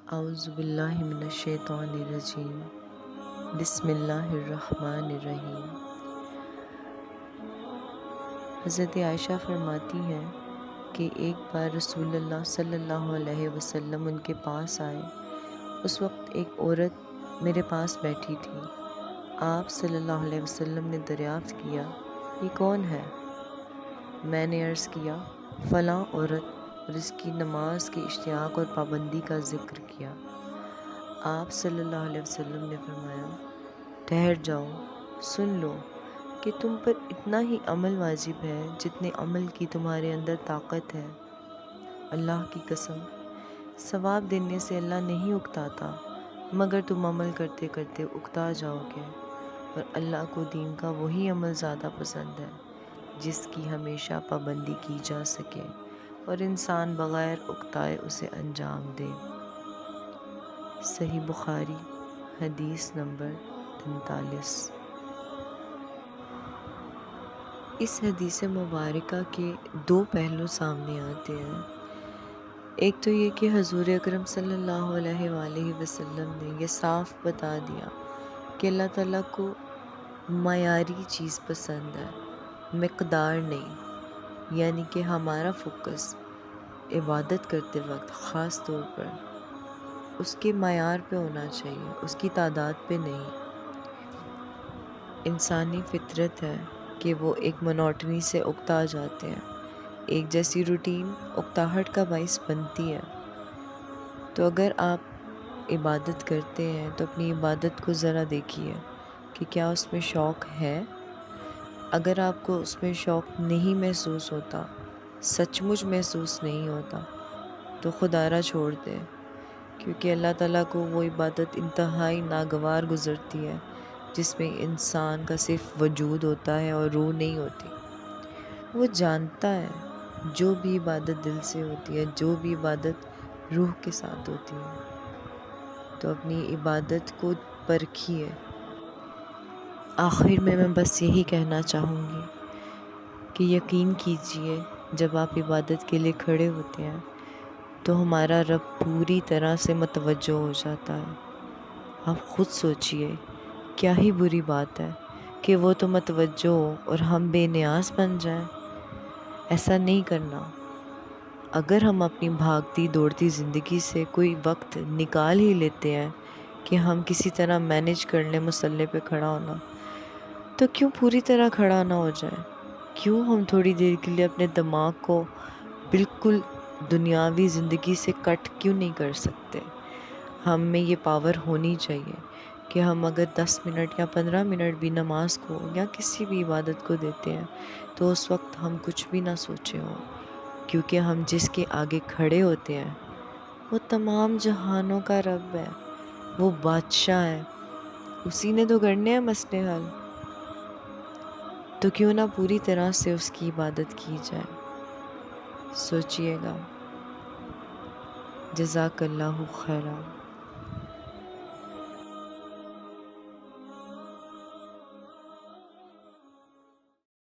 اعوذ باللہ من الشیطان الرجیم، بسم اللہ الرحمن الرحیم۔ حضرت عائشہ فرماتی ہیں کہ ایک بار رسول اللہ صلی اللہ علیہ وسلم ان کے پاس آئے۔ اس وقت ایک عورت میرے پاس بیٹھی تھی۔ آپ صلی اللہ علیہ وسلم نے دریافت کیا، یہ کون ہے؟ میں نے عرض کیا، فلاں عورت، اور اس کی نماز کی اشتیاق اور پابندی کا ذکر کیا۔ آپ صلی اللہ علیہ وسلم نے فرمایا، ٹھہر جاؤ، سن لو کہ تم پر اتنا ہی عمل واجب ہے جتنے عمل کی تمہارے اندر طاقت ہے۔ اللہ کی قسم، ثواب دینے سے اللہ نہیں اکتاتا، مگر تم عمل کرتے کرتے اکتا جاؤ گے، اور اللہ کو دین کا وہی عمل زیادہ پسند ہے جس کی ہمیشہ پابندی کی جا سکے اور انسان بغیر اکتائے اسے انجام دے۔ صحیح بخاری، حدیث نمبر 43۔ اس حدیث مبارکہ کے دو پہلو سامنے آتے ہیں۔ ایک تو یہ کہ حضور اکرم صلی اللہ علیہ وآلہ وسلم نے یہ صاف بتا دیا کہ اللہ تعالیٰ کو معیاری چیز پسند ہے، مقدار نہیں، یعنی کہ ہمارا فوکس عبادت کرتے وقت خاص طور پر اس کے معیار پہ ہونا چاہیے، اس کی تعداد پہ نہیں۔ انسانی فطرت ہے کہ وہ ایک منوٹنی سے اکتا جاتے ہیں، ایک جیسی روٹین اکتاہٹ کا باعث بنتی ہے۔ تو اگر آپ عبادت کرتے ہیں تو اپنی عبادت کو ذرا دیکھیے کہ کیا اس میں شوق ہے۔ اگر آپ کو اس میں شوق نہیں محسوس ہوتا، سچ مچ محسوس نہیں ہوتا، تو خدا را چھوڑ دیں، کیونکہ اللہ تعالیٰ کو وہ عبادت انتہائی ناگوار گزرتی ہے جس میں انسان کا صرف وجود ہوتا ہے اور روح نہیں ہوتی۔ وہ جانتا ہے جو بھی عبادت دل سے ہوتی ہے، جو بھی عبادت روح کے ساتھ ہوتی ہے، تو اپنی عبادت کو پرکھیے۔ آخر میں بس یہی کہنا چاہوں گی کہ یقین کیجئے، جب آپ عبادت کے لیے کھڑے ہوتے ہیں تو ہمارا رب پوری طرح سے متوجہ ہو جاتا ہے۔ آپ خود سوچئے، کیا ہی بری بات ہے کہ وہ تو متوجہ ہو اور ہم بے نیاز بن جائیں۔ ایسا نہیں کرنا۔ اگر ہم اپنی بھاگتی دوڑتی زندگی سے کوئی وقت نکال ہی لیتے ہیں کہ ہم کسی طرح مینیج کر لیں مصلی پہ کھڑا ہونا، تو کیوں پوری طرح کھڑا نہ ہو جائے؟ کیوں ہم تھوڑی دیر کے لیے اپنے دماغ کو بالکل دنیاوی زندگی سے کٹ کیوں نہیں کر سکتے؟ ہم میں یہ پاور ہونی چاہیے کہ ہم اگر 10 منٹ یا 15 منٹ بھی نماز کو یا کسی بھی عبادت کو دیتے ہیں تو اس وقت ہم کچھ بھی نہ سوچے ہوں، کیونکہ ہم جس کے آگے کھڑے ہوتے ہیں وہ تمام جہانوں کا رب ہے، وہ بادشاہ ہے، اسی نے تو کرنے ہیں مسئلے حل۔ تو کیوں نہ پوری طرح سے اس کی عبادت کی جائے۔ سوچئے گا۔ جزاک اللہ خیرا۔